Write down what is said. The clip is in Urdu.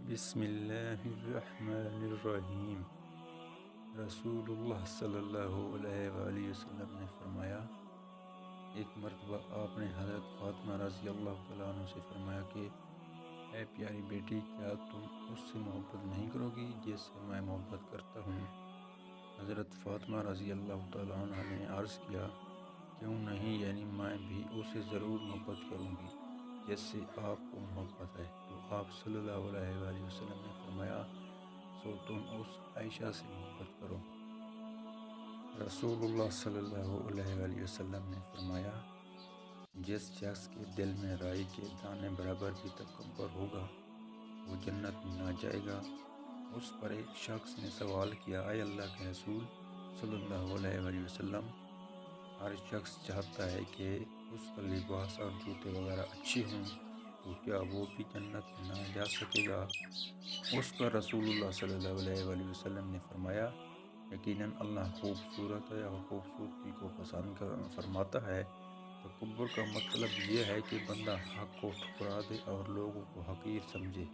بسم اللہ الرحمن الرحیم۔ رسول اللہ صلی اللہ علیہ وآلہ وسلم نے فرمایا، ایک مرتبہ آپ نے حضرت فاطمہ رضی اللہ تعالیٰ عنہ سے فرمایا کہ اے پیاری بیٹی، کیا تم اس سے محبت نہیں کرو گی جس سے میں محبت کرتا ہوں؟ حضرت فاطمہ رضی اللہ تعالیٰ عنہ نے عرض کیا، کیوں نہیں، یعنی میں بھی اسے ضرور محبت کروں گی جس سے آپ کو محبت ہے۔ تو آپ صلی اللہ علیہ وآلہ وسلم نے فرمایا، سو تم اس عائشہ سے محبت کرو۔ رسول اللہ صلی اللہ علیہ وآلہ وسلم نے فرمایا، جس شخص کے دل میں رائی کے دانے برابر بھی تکبر ہوگا وہ جنت میں نہ جائے گا۔ اس پر ایک شخص نے سوال کیا، اے اللہ کے رسول صلی اللہ علیہ وآلہ وسلم، ہر شخص چاہتا ہے کہ اس کا لباس اور جوتے وغیرہ اچھے ہوں، تو کیا وہ بھی جنت میں نہ جا سکے گا؟ اس پر رسول اللہ صلی اللہ علیہ وآلہ وسلم نے فرمایا، یقیناً اللہ خوبصورت ہے اور خوبصورتی کو پسند فرماتا ہے۔ تکبر کا مطلب یہ ہے کہ بندہ حق کو ٹھکرا دے اور لوگوں کو حقیر سمجھے۔